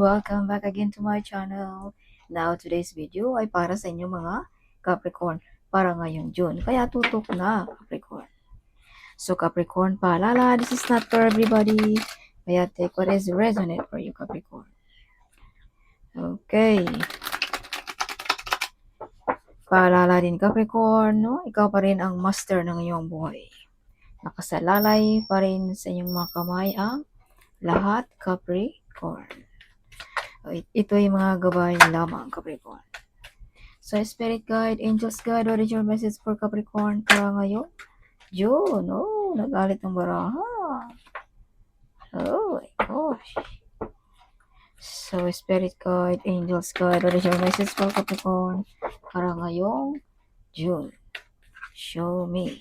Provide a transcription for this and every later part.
welcome back again to my channel. Now, today's video ay para sa inyo mga Capricorn para ngayong June. Kaya tutok na, Capricorn. So, Capricorn, paalala, this is not for everybody. Kaya take what is resonate for you, Capricorn. Okay. Paalala din, Capricorn, no? Ikaw pa rin ang master ng iyong buhay. Nakasalalay pa rin sa inyong mga kamay ang lahat, Capricorn. Ito ay mga gabay lamang, Capricorn. So, Spirit Guide, Angels Guide, what is your message for Capricorn para ngayon? June, nagalit ng baraha. Oh my gosh. So, Spirit Guide, Angels Guide, what is your message for Capricorn para ngayong June? Show me.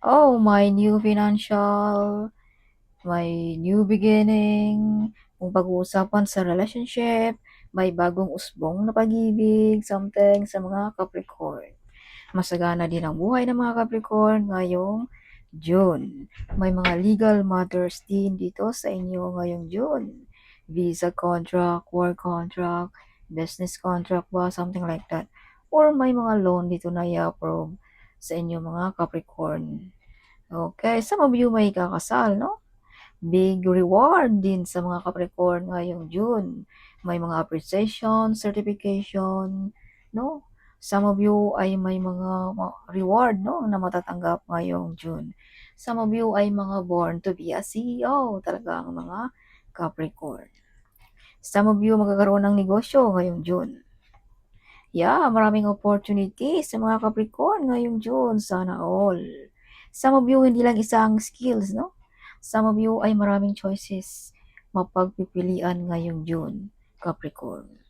Oh, my new financial, my new beginning, kung pag-uusapan sa relationship, may bagong usbong na pag-ibig, something sa mga Capricorn. Masagana din ang buhay ng mga Capricorn ngayong June. May mga legal matters din dito sa inyo ngayong June. Visa contract, work contract, business contract ba, something like that. Or may mga loan dito na i-approve sa inyo mga Capricorn. Okay, some of you may kakasal, no? Big reward din sa mga Capricorn ngayong June. May mga appreciation, certification, no? Some of you ay may mga reward, no, na matatanggap ngayong June. Some of you ay mga born to be a CEO, talagang mga Capricorn. Some of you magkakaroon ng negosyo ngayong June. Yeah, maraming opportunity sa mga Capricorn ngayong June, sana all. Some of you hindi lang isang skills, no? Some of you ay maraming choices mapagpipilian ngayong June, Capricorn.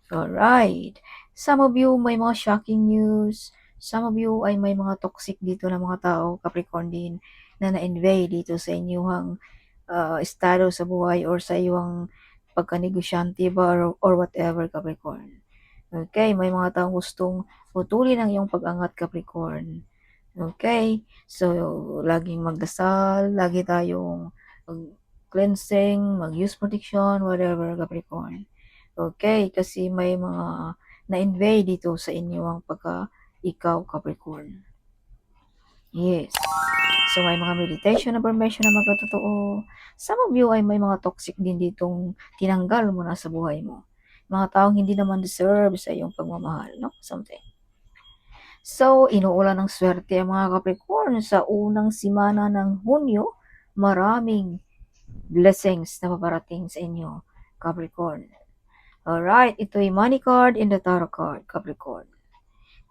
Alright. Some of you may mga shocking news. Some of you ay may mga toxic dito na mga tao, Capricorn din, na na-invade dito sa inyong estado sa buhay or sa iyong pagkanegosyante ba or whatever, Capricorn. Okay, may mga taong gustong putulin ang iyong pag-angat, Capricorn. Okay, so laging magdasal, lagi tayong cleansing, mag-use protection, whatever, Capricorn. Okay, kasi may mga na-invade dito sa inyo ang pagka-ikaw, Capricorn. Yes. So, may mga meditation affirmation na magkatotoo. Some of you ay may mga toxic din ditong tinanggal mo na sa buhay mo. Mga taong hindi naman deserve sa iyong pagmamahal, no? Something. So, inuulan ng swerte ang mga Capricorn sa unang simana ng Hunyo. Maraming blessings na paparating sa inyo, Capricorn. Alright, ito ay money card in the tarot card, Capricorn.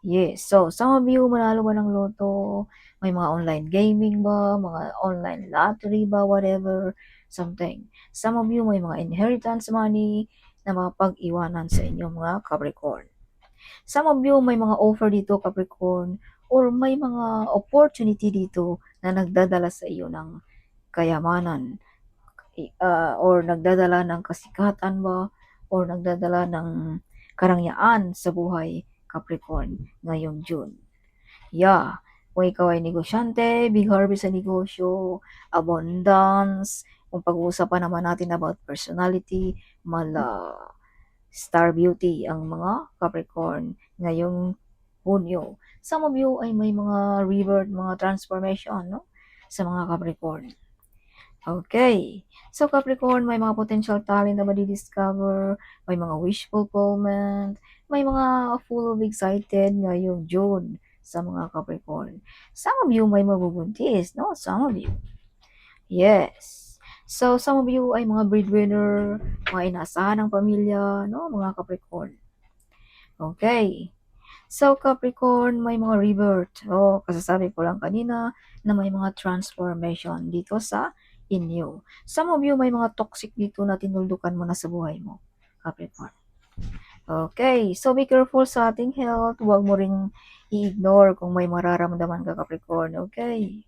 Yes, so some of you manalo ba ng loto, may mga online gaming ba, mga online lottery ba, whatever, something. Some of you may mga inheritance money na mapag-iwanan sa inyong mga Capricorn. Some of you may mga offer dito, Capricorn, or may mga opportunity dito na nagdadala sa iyo ng kayamanan, or nagdadala ng kasikatan ba, or nagdadala ng karangyaan sa buhay, Capricorn, ngayong June. Yeah, kung ikaw ay negosyante, big harvest sa negosyo, abundance, kung pag-uusapan naman natin about personality, star beauty ang mga Capricorn ngayong Hunyo. Some of you ay may mga rebirth, mga transformation, no? Sa mga Capricorn. Okay. So, Capricorn, may mga potential talent na madi-discover, may mga wish fulfillment, may mga full of excited ngayong June sa mga Capricorn. Some of you may mabubuntis, no? Some of you. Yes. So, some of you ay mga breadwinner, mga inaasahan ng pamilya, no? Mga Capricorn. Okay. So, Capricorn, may mga rebirth. Kasasabi ko lang kanina na may mga transformation dito sa inyo. Some of you may mga toxic dito na tinuldukan mo na sa buhay mo, Capricorn. Okay, so be careful sa ating health. Huwag mo ring i-ignore kung may mararamdaman ka, Capricorn. Okay?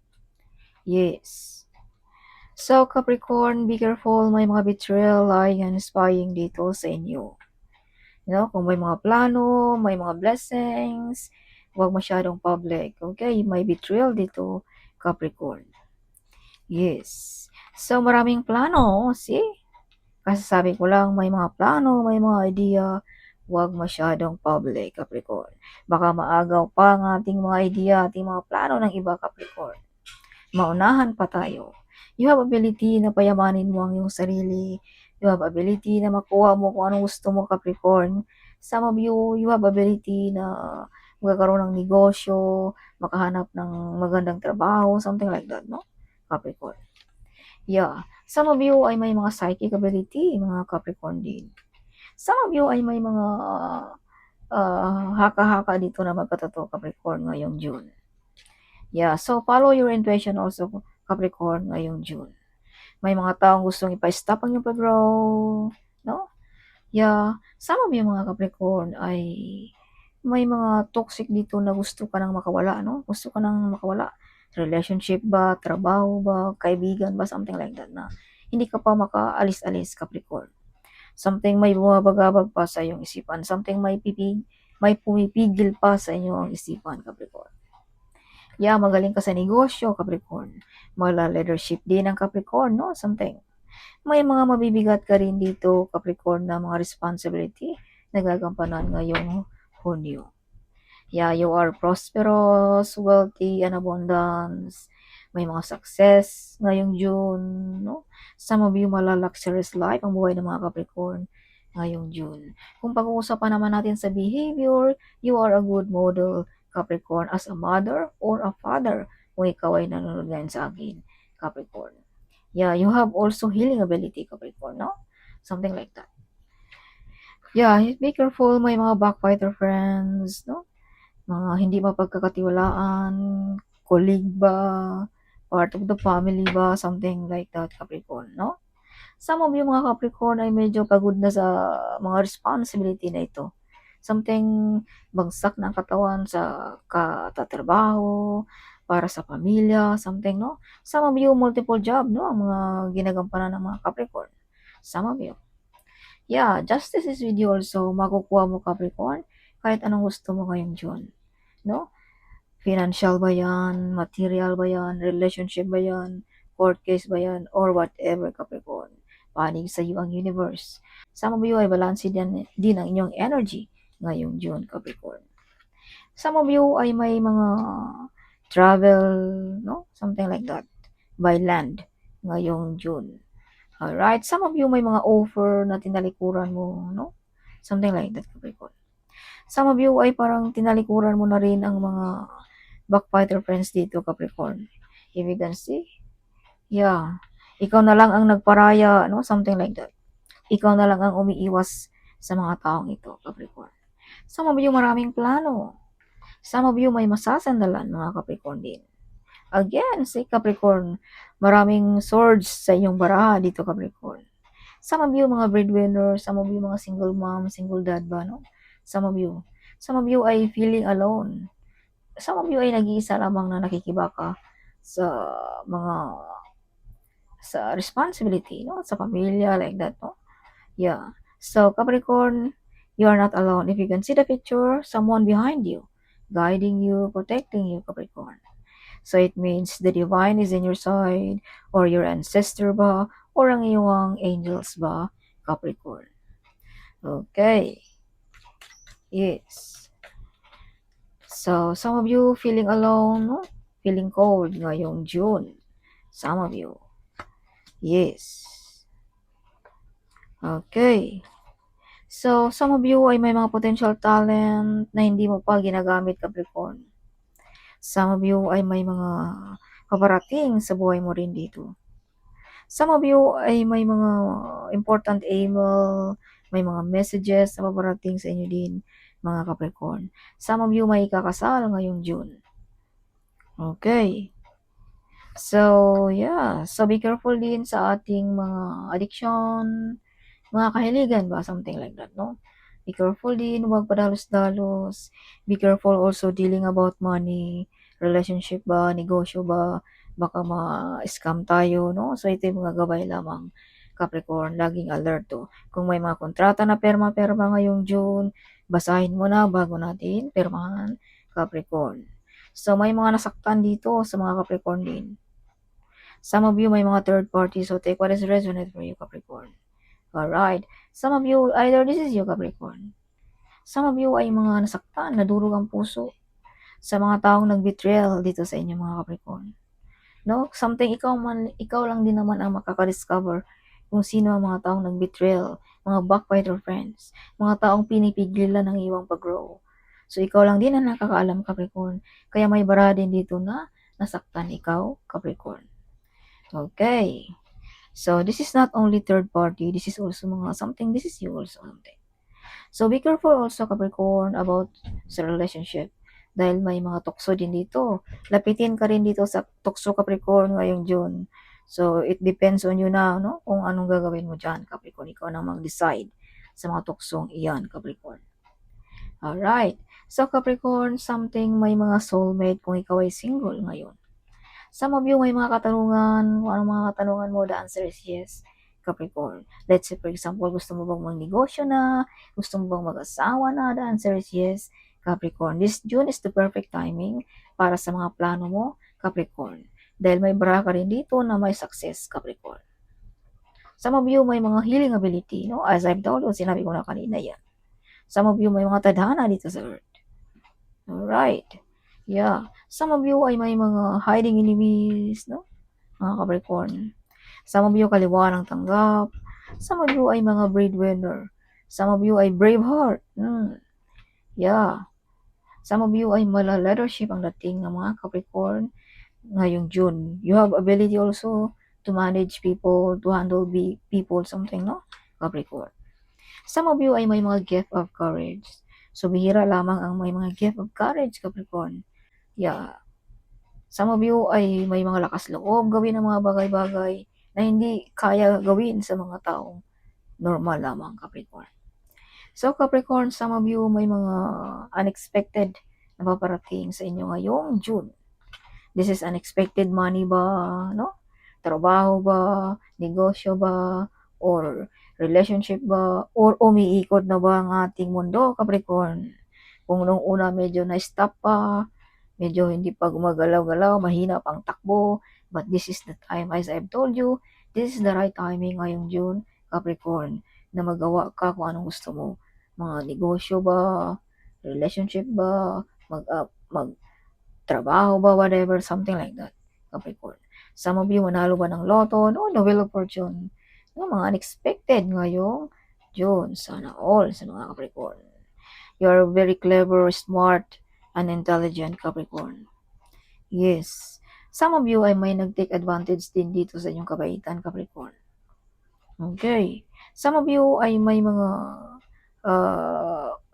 Yes. So, Capricorn, be careful. May mga betrayal, lying, and spying dito sa inyo. Kung may mga plano, may mga blessings, huwag masyadong public. Okay? May betrayal dito, Capricorn. Yes. So, maraming plano, see? Kasasabi ko lang may mga plano, may mga idea, huwag masyadong public, Capricorn. Baka maagaw pa ang ating mga idea, ating mga plano ng iba, Capricorn. Maunahan pa tayo. You have ability na payamanin mo ang iyong sarili. You have ability na makuha mo kung anong gusto mo, Capricorn. Some of you, you have ability na magkakaroon ng negosyo, makahanap ng magandang trabaho, something like that, no? Capricorn. Yeah. Some of you ay may mga psychic ability, mga Capricorn din. Some of you ay may mga haka-haka dito na magkatotoo, Capricorn, ngayong June. Yeah, so follow your intuition also, Capricorn, ngayong June. May mga taong gustong ipa-stop ang iyong pag-grow, no? Yeah, some of you mga Capricorn ay may mga toxic dito na gusto ka nang makawala, no? Gusto ka nang makawala. Relationship ba, trabaho ba, kaibigan ba, something like that na hindi ka pa makaalis-alis, Capricorn. Something may bumabagabag pa sa iyong isipan, something may pumipigil pa sa inyong isipan, Capricorn. Yeah, magaling ka sa negosyo, Capricorn. Mala-leadership din ang Capricorn, no? Something. May mga mabibigat ka rin dito, Capricorn, na mga responsibility na gagampanan ngayong Hunyo. Yeah, you are prosperous, wealthy, and abundance. May mga success ngayong June, no? Some of you mala-luxurious life ang buhay ng mga Capricorn ngayong June. Kung pag-uusapan naman natin sa behavior, you are a good model, Capricorn, as a mother or a father kung ikaw ay nanonood ngayon sa akin, Capricorn. Yeah, you have also healing ability, Capricorn, no? Something like that. Yeah, be careful, may mga backbiter friends, no? Mga hindi mapagkakatiwalaan, colleague ba, part of the family ba, something like that, Capricorn, no? Some of you mga Capricorn ay medyo pagod na sa mga responsibility na ito. Something bagsak na ang katawan sa katatrabaho, para sa pamilya, something, no? Some of you multiple job, no? Ang mga ginagampanan ng mga Capricorn. Some of you. Yeah, justice is with you also. Makukuha mo, Capricorn, kahit anong gusto mo ngayong June, no? Financial ba yan, material ba yan, relationship ba yan, court case ba yan, or whatever, Capricorn. Panig sa iyo ang universe. Some of you ay balance din ang inyong energy ngayong June, Capricorn. Some of you ay may mga travel, no? Something like that, by land ngayong June. Alright, some of you may mga offer na tinalikuran mo, no? Something like that, Capricorn. Some of you ay parang tinalikuran mo na rin ang mga backfighter friends dito, Capricorn. If you can see, yeah, ikaw na lang ang nagparaya, no? Something like that. Ikaw na lang ang umiiwas sa mga taong ito, Capricorn. Some of you maraming plano. Some of you may masasandalan, mga Capricorn din. Again, si Capricorn, maraming swords sa inyong baraha dito, Capricorn. Some of you mga breadwinner, some of you mga single mom, single dad ba, no? Some of you ay feeling alone. Some of you ay nag-iisa lamang na nakikibaka sa mga sa responsibility, no? Sa pamilya, like that, no? Yeah. So, Capricorn, you are not alone. If you can see the picture, someone behind you, guiding you, protecting you, Capricorn. So, it means the divine is in your side, or your ancestor ba, or ang iyong angels ba, Capricorn. Okay. Yes. So, some of you feeling alone, no? Feeling cold ngayong June. Some of you. Yes. Okay. So, some of you ay may mga potential talent na hindi mo pa ginagamit, Capricorn. Some of you ay may mga paparating sa buhay mo rin dito. Some of you ay may mga important email, may mga messages na paparating sa inyo din, mga Capricorn. Some of you may kakasal ngayong June. Okay. So, yeah. So, be careful din sa ating mga addiction, mga kahiligan ba, something like that, no? Be careful din, huwag padalos-dalos. Be careful also dealing about money, relationship ba, negosyo ba, baka ma-scam tayo, no? So, ito yung mga gabay lamang, Capricorn, laging alerto. Kung may mga kontrata na perma-perma ngayong June, basahin mo na bago natin permahan, Capricorn. So, may mga nasaktan dito sa mga Capricorn din. Some of you may mga third party, so take what is resonant for you, Capricorn. Alright. Some of you, either this is you, Capricorn. Some of you ay mga nasaktan, nadurog ang puso sa mga taong nag-betrayal dito sa inyo, mga Capricorn. No? Something ikaw lang din naman ang makaka-discover kung sino ang mga taong nag-betrayal, mga backbiter friends, mga taong pinipigilan ng iwang pag-grow. So, ikaw lang din ang nakakaalam, Capricorn. Kaya may bara din dito na nasaktan ikaw, Capricorn. Okay. So, this is not only third party, this is also mga something, this is you also something. So, be careful also, Capricorn, about sa relationship. Dahil may mga tukso din dito. Lapitin ka rin dito sa tukso, Capricorn, ngayong June. So, it depends on you na, no? Kung anong gagawin mo dyan, Capricorn. Ikaw na mag-decide sa mga tuksong iyan, Capricorn. Alright. So, Capricorn, something may mga soulmate kung ikaw ay single ngayon. Some of you may mga katanungan, kung anong mga katanungan mo, the answer is yes, Capricorn. Let's say, for example, gusto mo bang magnegosyo na? Gusto mo bang mag-asawa na? The answer is yes, Capricorn. This June is the perfect timing para sa mga plano mo, Capricorn. Dahil may bara ka rin dito na may success, Capricorn. Some of you may mga healing ability, no? As I've told you, sinabi ko na kanina yan. Some of you may mga tadhana dito sa Earth. Alright. Yeah. Some of you ay may mga hiding enemies, no? Mga Capricorn. Some of you kaliwa ng tanggap. Some of you ay mga breadwinner. Some of you ay brave heart. Yeah. Some of you ay mala leadership ang dating ng mga Capricorn ngayong June. You have ability also to manage people, to handle people, something, no? Capricorn. Some of you ay may mga gift of courage. So, bihira lamang ang may mga gift of courage, Capricorn. Yeah. Some of you ay may mga lakas loob gawin ang mga bagay-bagay na hindi kaya gawin sa mga taong normal lamang, Capricorn. So, Capricorn, some of you may mga unexpected na paparating sa inyo ngayong June. This is unexpected money ba, no? Trabaho ba, negosyo ba, or relationship ba, or umiikot na ba ang ating mundo, Capricorn? Kung nung una medyo na-stop pa, medyo hindi pa gumagalaw-galaw, mahina pang takbo, but this is the time, as I've told you, this is the right timing ngayong June, Capricorn, na magawa ka kung anong gusto mo. Mga negosyo ba, relationship ba, mag-trabaho ba, whatever, something like that, Capricorn. Some of you, manalo ba ng loto, no, the wheel of fortune, no, mga unexpected ngayong June, sana all sa mga Capricorn. You're very clever, smart, and intelligent, Capricorn. Yes. Some of you ay may nag-take advantage din dito sa inyong kabaitan, Capricorn. Okay. Some of you ay may mga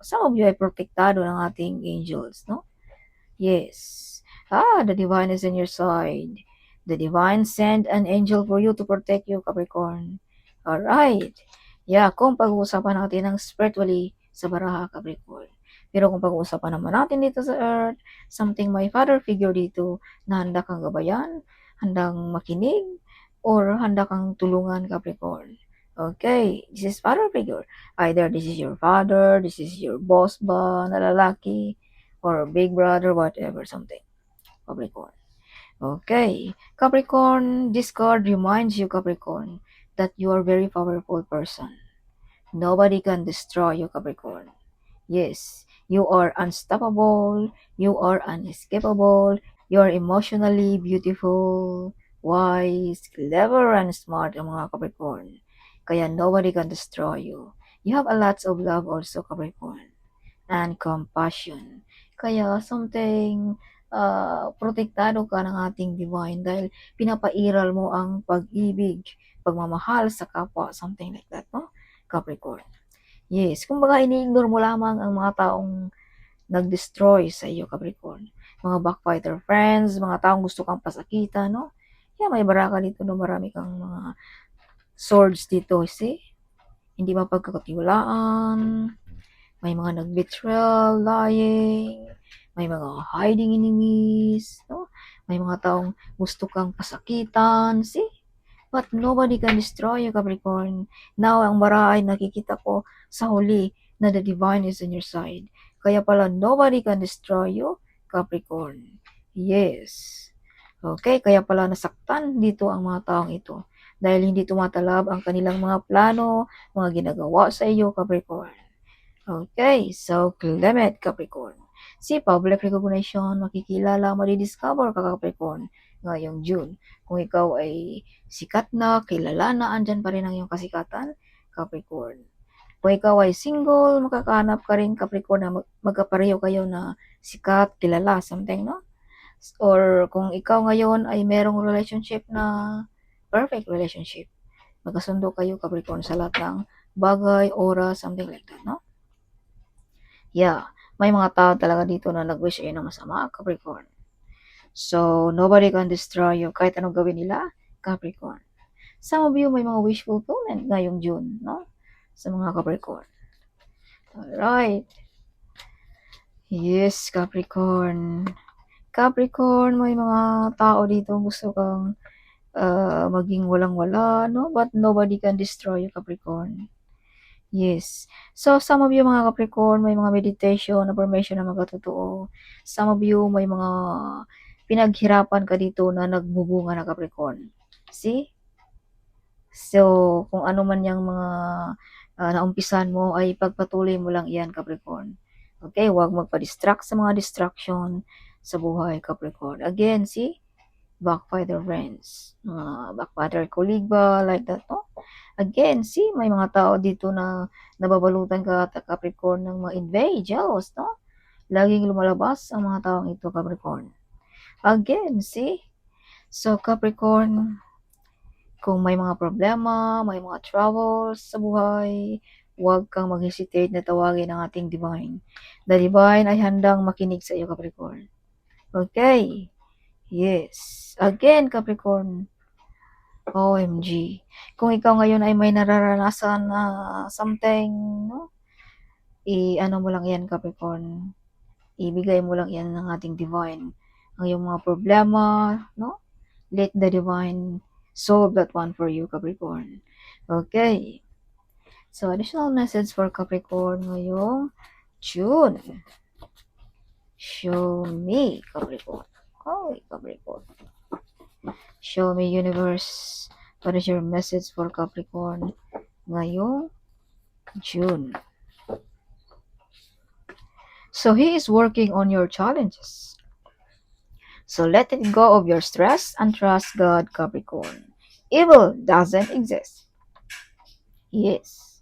some of you ay protektado ng ating angels, no? Yes. The divine is in your side. The divine sent an angel for you to protect you, Capricorn. Alright. Yeah, kung pag-uusapan natin ng spiritually sa baraha, Capricorn. Pero kung pag-uusapan naman natin dito sa Earth, something may father figure dito na handa kang gabayan, handang makinig, or handa kang tulungan, Capricorn. Okay, this is father figure. Either this is your father, this is your boss ba na lalaki, or big brother, whatever, something. Capricorn. Okay, Capricorn, this card reminds you, Capricorn, that you are a very powerful person. Nobody can destroy you, Capricorn. Yes, you are unstoppable, you are unescapable, you are emotionally beautiful, wise, clever, and smart, ang mga Capricorn. Kaya nobody can destroy you. You have a lot of love also, Capricorn, and compassion. Kaya something, protektado ka ng ating divine dahil pinapairal mo ang pag-ibig, pagmamahal sa kapwa, something like that, no? Capricorn. Yes, kumbaga ini-ignore mo lamang ang mga taong nag-destroy sa iyo, Capricorn. Mga backfighter friends, mga taong gusto kang pasakitan, no? Yeah, may baraka dito, no? Marami kang mga swords dito, see? Hindi mapagkakatiwalaan, may mga nag-betrayal, lying, may mga hiding enemies, no? May mga taong gusto kang pasakitan, see? But nobody can destroy you, Capricorn. Now, ang bara ay nakikita ko sa huli na the divine is on your side. Kaya pala, nobody can destroy you, Capricorn. Yes. Okay, kaya pala nasaktan dito ang mga taong ito dahil hindi tumatalab ang kanilang mga plano, mga ginagawa sa iyo, Capricorn. Okay, so Clement, Capricorn. Si public recognition, makikilala, madidiscover ka, Capricorn, ngayong June. Kung ikaw ay sikat na, kilala na, andyan pa rin ang iyong kasikatan, Capricorn. Kung ikaw ay single, makakahanap ka rin, Capricorn, na magkapareho kayo na sikat, kilala, something, no? Or kung ikaw ngayon ay merong relationship na perfect relationship, magkasundo kayo, Capricorn, sa lahat ng bagay, oras, something like that, no? Yeah, may mga tao talaga dito na nag-wish sa'yo ng masama, Capricorn. So, nobody can destroy you kahit anong gawin nila, Capricorn. Some of you may mga wish fulfillment ngayong June, no? Sa mga Capricorn. Alright. Yes, Capricorn. Capricorn, may mga tao dito gusto kang maging walang-wala, no? But nobody can destroy you, Capricorn. Yes. So, some of you mga Capricorn, may mga meditation, affirmation na magkatotoo. Some of you, may mga pinaghirapan ka dito na nagbubunga na Capricorn. See? So, kung ano man yung mga naumpisan mo, ay pagpatuloy mo lang iyan, Capricorn. Okay? Huwag magpa-distract sa mga distraction sa buhay, Capricorn. Again, see? Backfighter friends. Backfighter colleague ba? Like that, no? Again, see, may mga tao dito na nababalutan ka, Capricorn, ng mga envy, jealous, no? Laging lumalabas ang mga taong ito, Capricorn. Again, see? So, Capricorn, kung may mga problema, may mga troubles sa buhay, huwag kang mag-hesitate na tawagin ang ating divine. The divine ay handang makinig sa iyo, Capricorn. Okay? Yes. Again, Capricorn, OMG. Kung ikaw ngayon ay may nararanasan na something, no? I-ano mo lang yan, Capricorn. Ibigay mo lang yan ng ating divine. Ang iyong mga problema, no? Let the divine solve that one for you, Capricorn. Okay. So, additional message for Capricorn ngayong June. Show me, Capricorn. Oh, Capricorn. Show me, universe. What is your message for Capricorn ngayong June? So he is working on your challenges. So let it go of your stress and trust God, Capricorn. Evil doesn't exist. Yes.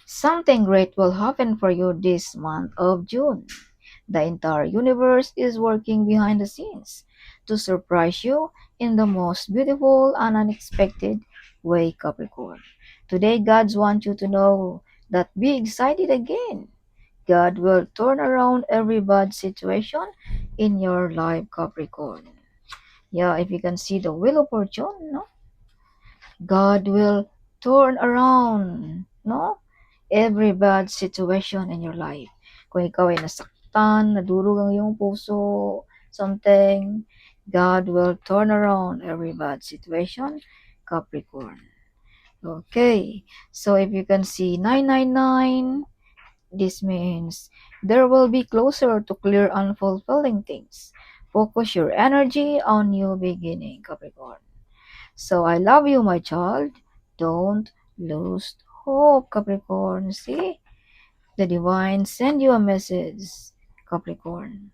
Something great will happen for you this month of June. The entire universe is working behind the scenes to surprise you in the most beautiful and unexpected way, Capricorn. Today, God wants you to know that be excited again. God will turn around every bad situation in your life, Capricorn. Yeah, if you can see the wheel of fortune, no? God will turn around, no? Every bad situation in your life. Kung ikaw ay nasaktan, nadurog ang iyong puso, something, God will turn around every bad situation, Capricorn. Okay, so if you can see 999, this means there will be closer to clear unfulfilling things. Focus your energy on new beginning, Capricorn. So I love you, my child. Don't lose hope, Capricorn. See? The divine send you a message, Capricorn.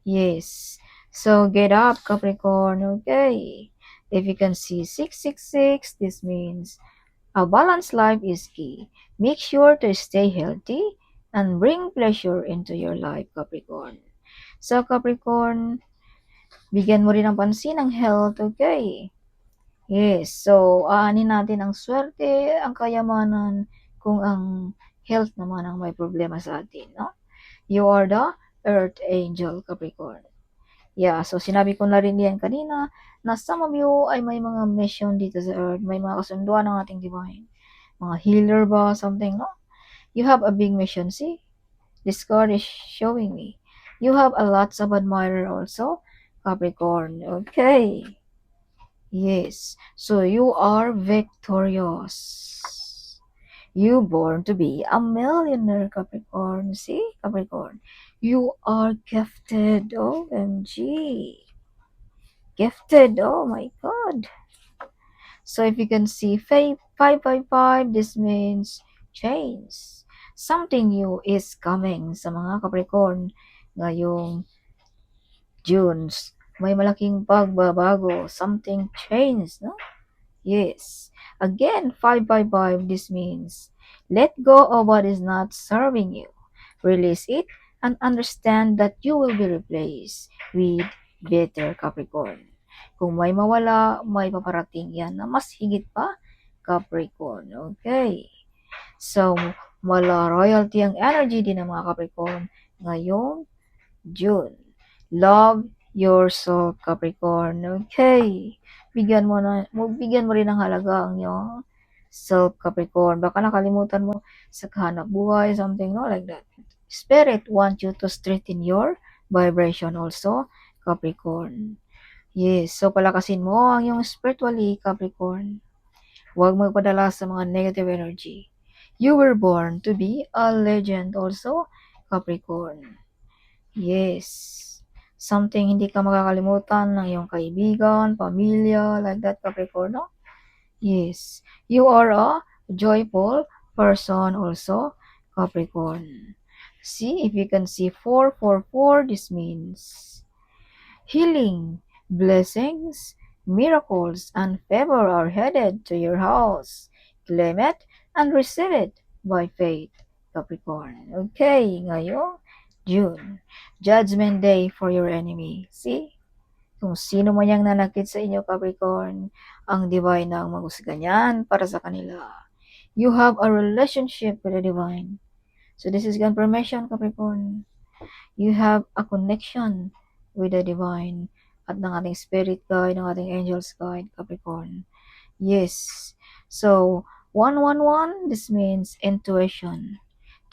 Yes. So get up, Capricorn. Okay. If you can see 666, this means a balanced life is key. Make sure to stay healthy and bring pleasure into your life, Capricorn. So, Capricorn, bigyan mo rin ng pansin ang health, okay? Yes, so aanin natin ang swerte, ang kayamanan, kung ang health naman ang may problema sa atin, no? You are the Earth Angel, Capricorn. Yeah, so sinabi ko na rin yan kanina na some of you ay may mga mission dito sa Earth, may mga kasunduan ng ating divine. Mga healer ba, something, no? You have a big mission, see? This card is showing me. You have a lots of admirer also, Capricorn. Okay. Yes. So you are victorious. You born to be a millionaire, Capricorn. See, Capricorn. You are gifted. OMG. gifted. Oh my God. So if you can see 555, this means change. Something new is coming sa mga Capricorn ngayong June. May malaking pagbabago. Something changed, no? Yes. Again, 555, this means let go of what is not serving you. Release it and understand that you will be replaced with better Capricorn. Kung may mawala, may paparating yan na mas higit pa Capricorn. Okay. So, mala royalty ang energy din ng mga Capricorn ngayong June. Love yourself, Capricorn. Okay. Bigyan mo rin ng halaga ang iyong self, Capricorn. Baka nakalimutan mo sa kahanap buhay, something no like that. Spirit want you to strengthen your vibration also, Capricorn. Yes, so palakasin mo ang iyong spiritually, Capricorn. Huwag magpadala sa mga negative energy. You were born to be a legend also, Capricorn. Yes. Something hindi ka makakalimutan ng iyong kaibigan, pamilya, like that, Capricorn, no? Yes. You are a joyful person also, Capricorn. See, if you can see 444, this means healing, blessings, miracles, and favor are headed to your house. Claim it and receive it by faith, Capricorn. Okay, ngayong June. Judgment Day for your enemy. See? Kung sino man yang nanakit sa inyo, Capricorn, ang divine na ang maghusga niyan para sa kanila. You have a relationship with the divine. So this is confirmation, Capricorn. You have a connection with the divine at ng ating spirit guide, ng ating angels guide, Capricorn. Yes. So, 111, this means intuition.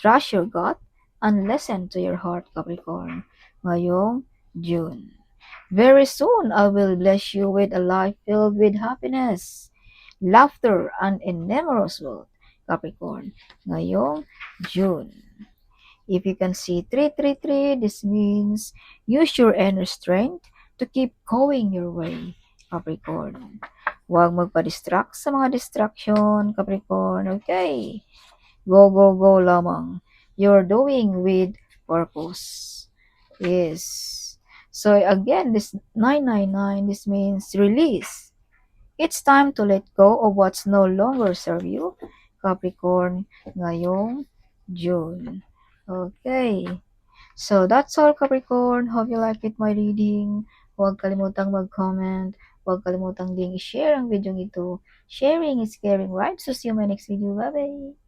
Trust your gut and listen to your heart, Capricorn. Ngayong June. Very soon, I will bless you with a life filled with happiness, laughter, and enormous wealth, Capricorn. Ngayong June. If you can see 333, this means use your inner strength to keep going your way, Capricorn. Huwag magpa-distract sa mga distraction, Capricorn. Okay. Go, go, go lamang. You're doing with purpose. Yes. So again, this 999, this means release. It's time to let go of what's no longer serve you, Capricorn, ngayong June. Okay. So that's all, Capricorn. Hope you like it, my reading. Huwag kalimutang mag-comment. Huwag kalimutang ding i-share ang video ito. Sharing is caring, right? So see you in my next video. Bye-bye!